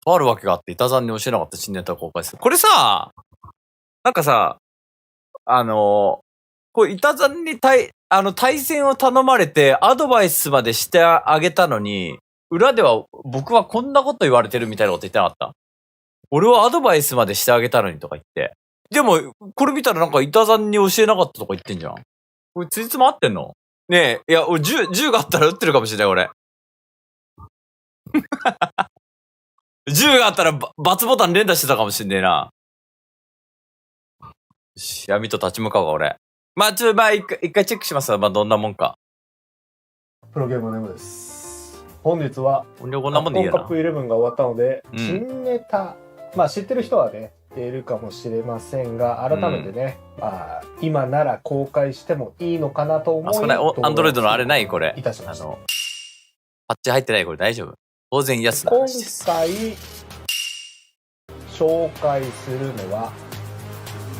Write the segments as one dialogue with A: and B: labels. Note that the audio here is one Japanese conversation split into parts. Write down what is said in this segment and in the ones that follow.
A: とあるわけがあって、板山に教えなかった新ネタを公開する。これさ、なんかさ、これ板山に対戦を頼まれて、アドバイスまでしてあげたのに、裏では僕はこんなこと言われてるみたいなこと言ってなかった？俺はアドバイスまでしてあげたのにとか言って。でも、これ見たらなんか板山に教えなかったとか言ってんじゃん。これついつま合ってんの？ねえ、いや、俺銃があったら撃ってるかもしれない、俺。銃があったらバツボタン連打してたかもしんねえな。闇と立ち向かうわ、俺。まあ、一回チェックしますわ。まあ、どんなもんか。
B: プロゲームの M です。本日は、
A: こんなもんでいいよな。
B: カップ11が終わったので、
A: うん、
B: 新ネタ、まあ知ってる人はね、いるかもしれませんが、改めてね、まあ、今なら公開してもいいのかなと思い、
A: あそこない、アンドロイドのあれないこれ。
B: いたしました。
A: パッチ入ってないこれ大丈夫？当然安な話です。
B: 今回、紹介するのは、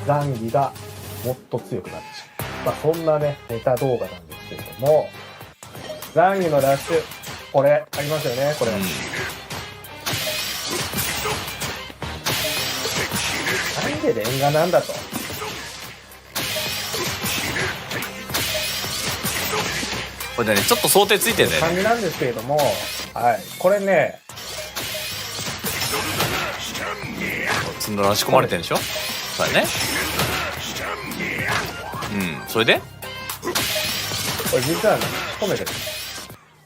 B: ザンギがもっと強くなってしまう。まあそんなね、ネタ動画なんですけれども、ザンギのラッシュ、これ、ありますよね、これ。なんでレンガなんだと。
A: これね、ちょっと想定ついてるね。
B: 感じなんですけれども、はい。これね、
A: ツンドラ仕込まれてるんでしょ？そうだね。うん、それで？
B: これ実はね、仕込めてる。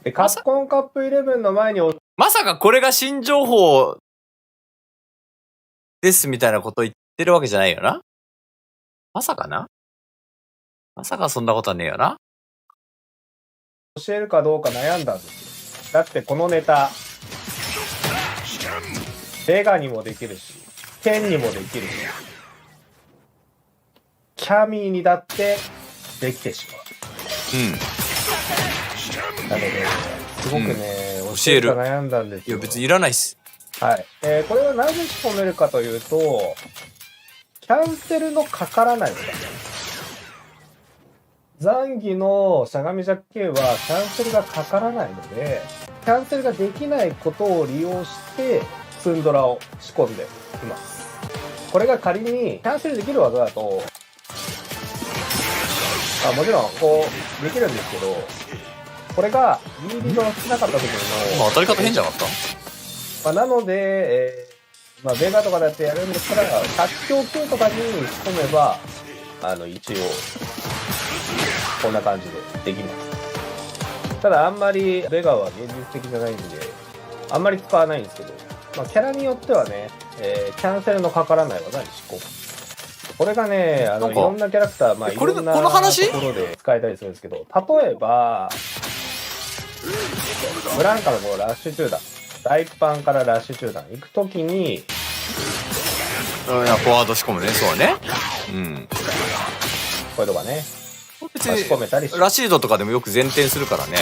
B: で、カプコンカップ11の前に
A: まさかこれが新情報ですみたいなこと言ってるわけじゃないよな？まさかな？まさかそんなことはねえよな？
B: 教えるかどうか悩んだんですよ。だってこのネタ、ベガにもできるし、ケンにもできるし、キャミーにだってできてしまう。なので、すごくね、教えるか悩んだんですよ。
A: いや別にいらないっす。
B: はい。これはなぜ仕込めるかというと、キャンセルのかからないのだ。ザンギのしゃがみジャッケはキャンセルがかからないので、キャンセルができないことを利用してツンドラを仕込んでいます。これが仮にキャンセルできる技だと、もちろんこうできるんですけど、これがリードがしなかった時の
A: 今当たり方変じゃなかった？
B: なので、ベガとかだってやるんですから、100強級とかに仕込めば、一応、こんな感じでできます。ただ、あんまり、ベガは現実的じゃないんで、あんまり使わないんですけど、キャラによってはね、キャンセルのかからない技に仕込む。これがね、いろんなキャラクター、いろんなところで使えたりするんですけど、例えば、ブランカのこのラッシュ中弾。大パンからラッシュ中弾行くときに、
A: フォワード仕込むね、そうね。うん。
B: これとかね。
A: 別に
B: 仕込めたり
A: ラシードとかでもよく前転するからね。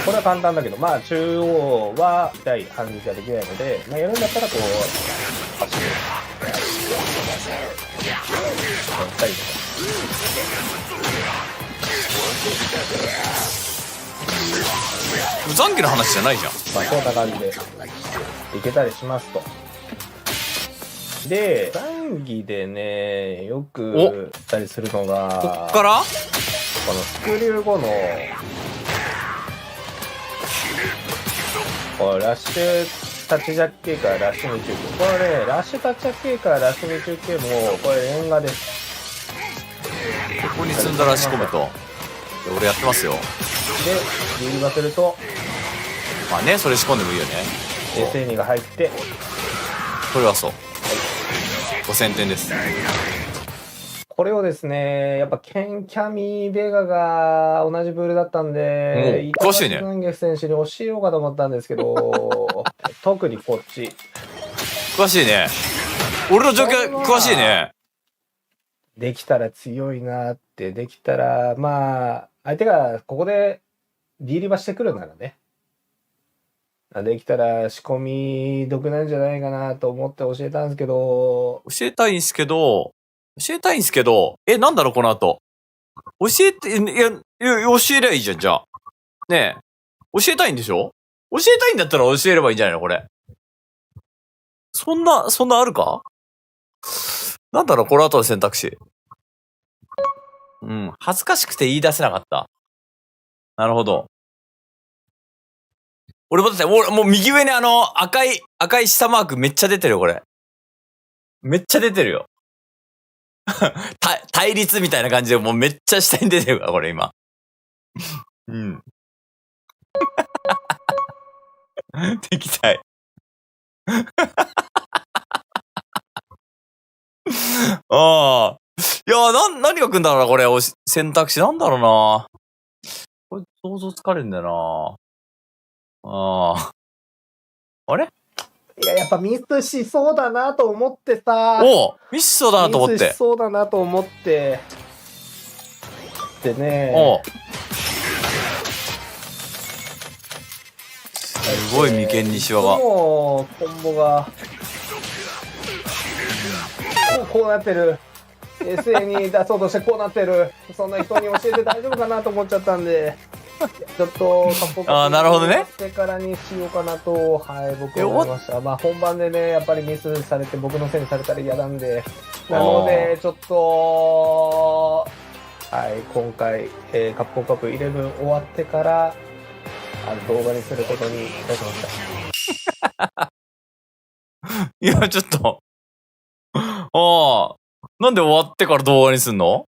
B: これは簡単だけど、中央は痛い反撃ができないので、やるんだったらこう、足で、やったりとか。
A: ザンギの話じゃないじゃん。
B: そんな感じでいけたりしますと。で、ザンギでね、よく言ったりするのが、
A: こっから
B: このスクリュー後の、これラッシュタッチジャッケからラッシュ未中継。これね、ラッシュタッチジャッケからラッシュ未中継も、これレンガです。
A: ここに積んだら仕込むと。俺やってますよ。
B: で、リーバすると、
A: まあね、それ仕込んでもいいよね。
B: 衛星2が入って、
A: これはそう。5000点です。
B: これをですね、やっぱケン、キャミー、ベガが同じブールだったんで、
A: 詳しいね。
B: ザンギ選手に教えようかと思ったんですけど、特にこっち。
A: 詳しいね。俺の状況詳しいね。
B: できたら強いなって、できたら、相手がここで D リバしてくるならね。できたら仕込み得なんじゃないかなと思って教えたんですけど。
A: 教えたいんすけど、なんだろうこの後。教えて、教えりゃいいじゃん、じゃあ。ねえ。教えたいんでしょ？教えたいんだったら教えればいいんじゃないのこれ。そんなあるか？なんだろう、この後の選択肢。うん。恥ずかしくて言い出せなかった。なるほど。俺もだって、もう右上に赤い下マークめっちゃ出てるよ、これ。めっちゃ出てるよ。対立みたいな感じで、もうめっちゃ下に出てるから、これ今。うん。敵対。ああ。いや、何が来んだろうな、これ。選択肢なんだろうな。これ、想像つかれるんだよな。ああ。あれ？
B: いや、やっぱミスしそうだなと思ってさ。
A: おう、ミスしそうだなと思って。
B: ミスしそうだなと思って。でね。
A: おう。すごい眉間にシワが。
B: もう、コンボが。こうなってる。SA に出そうとしてこうなってる。そんな人に教えて大丈夫かなと思っちゃったんで。ちょっと
A: なるほどね。
B: してからにしようかなと、はい、僕は思いました。まあ本番でね、やっぱりミスされて僕のせいにされたら嫌なんで、なのでちょっと、はい、今回、カプコンカップ11終わってから動画にすることにいたしました。
A: いや、ちょっとなんで終わってから動画にすんの？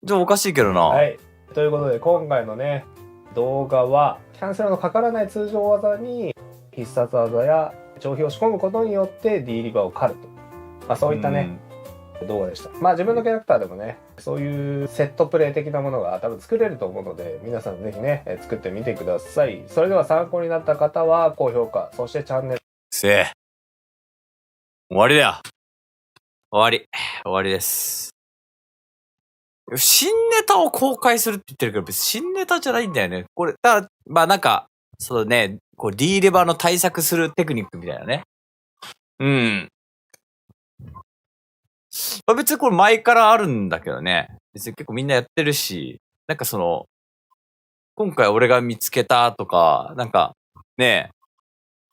A: じゃあおかしいけどな。
B: はい。ということで、今回のね、動画は、キャンセルのかからない通常技に、必殺技や消費を仕込むことによって D リバーを狩ると。まあそういったね、動画でした。まあ自分のキャラクターでもね、そういうセットプレイ的なものが多分作れると思うので、皆さんぜひね、作ってみてください。それでは参考になった方は高評価、そしてチャンネル。
A: 終わりだよ。終わりです。新ネタを公開するって言ってるけど、別に新ネタじゃないんだよね。これ、だから、まあなんか、そうね、こう D レバーの対策するテクニックみたいなね。うん。まあ別にこれ前からあるんだけどね。別に結構みんなやってるし、なんか今回俺が見つけたとか、なんか、ね、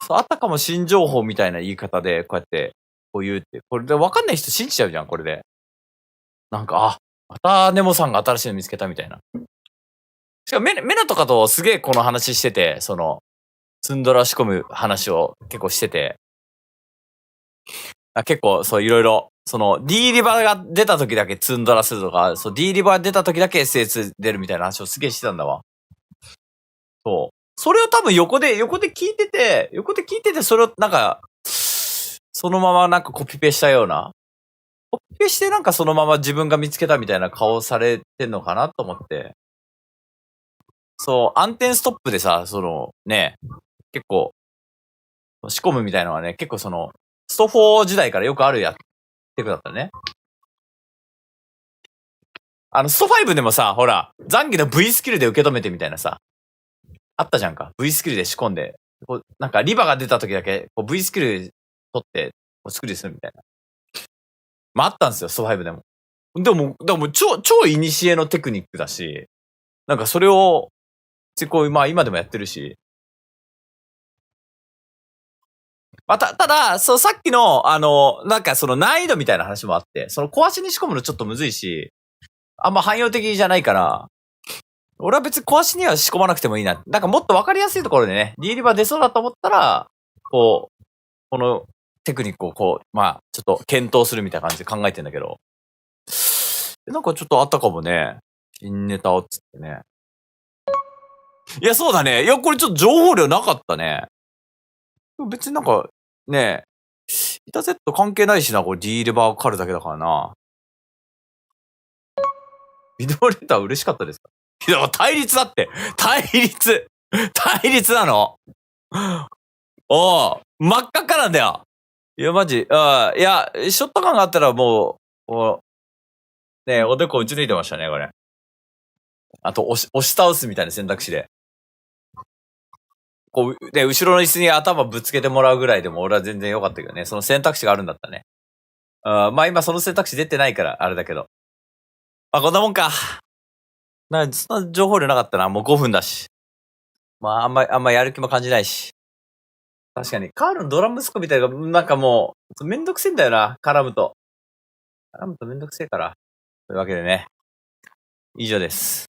A: あたかも新情報みたいな言い方で、こうやって、こう言うって。これで分かんない人信じちゃうじゃん、これで。なんか、またネモさんが新しいの見つけたみたいな。しかもメナとかとすげえこの話してて、ツンドラ仕込む話を結構してて、結構そういろいろ、D リバが出た時だけツンドラするとか、D リバ出た時だけ SS 出るみたいな話をすげえしてたんだわ。そう。それを多分横で聞いてて、それをなんか、そのままなんかコピペしたような。コピペしてなんかそのまま自分が見つけたみたいな顔されてんのかなと思って。そう、暗転ストップでさ、ね、結構、仕込むみたいなのはね、結構スト4時代からよくあるテクだったね。スト5でもさ、ほら、残機の V スキルで受け止めてみたいなさ、あったじゃんか。V スキルで仕込んで、なんかリバが出た時だけ、V スキル取って、スクリューするみたいな。まあ、あったんですよ、スト5でも。でも、超イニシエのテクニックだし、なんかそれを、まあ今でもやってるし。まあ、ただ、さっきの、なんか難易度みたいな話もあって、壊しに仕込むのちょっとむずいし、あんま汎用的じゃないから、俺は別に壊しには仕込まなくてもいいな。なんかもっとわかりやすいところでね、D リバー出そうだと思ったら、このテクニックをまあ、ちょっと検討するみたいな感じで考えてんだけど、なんかちょっとあったかもね。新ネタをつってね。いや、そうだね。いや、これちょっと情報量なかったね。別になんか、ねイタ Z 関係ないしな、これ D レバー狩るだけだからな。ビデオレター嬉しかったですか？いや、対立だって。対立なの。真っ赤っかなんだよ。いや、マジ。いや、ショットガンがあったらもう、ねおでこ打ち抜いてましたね、これ。あと、押し倒すみたいな選択肢で。後ろの椅子に頭ぶつけてもらうぐらいでも俺は全然良かったけどね。その選択肢があるんだったね。まあ今その選択肢出てないから、あれだけど。こんなもんか。そんな情報量なかったな。もう5分だし。まああんまやる気も感じないし。確かに、カールのドラ息子みたいな、なんかもう、めんどくせえんだよな、絡むと。絡むとめんどくせえから。というわけでね、以上です。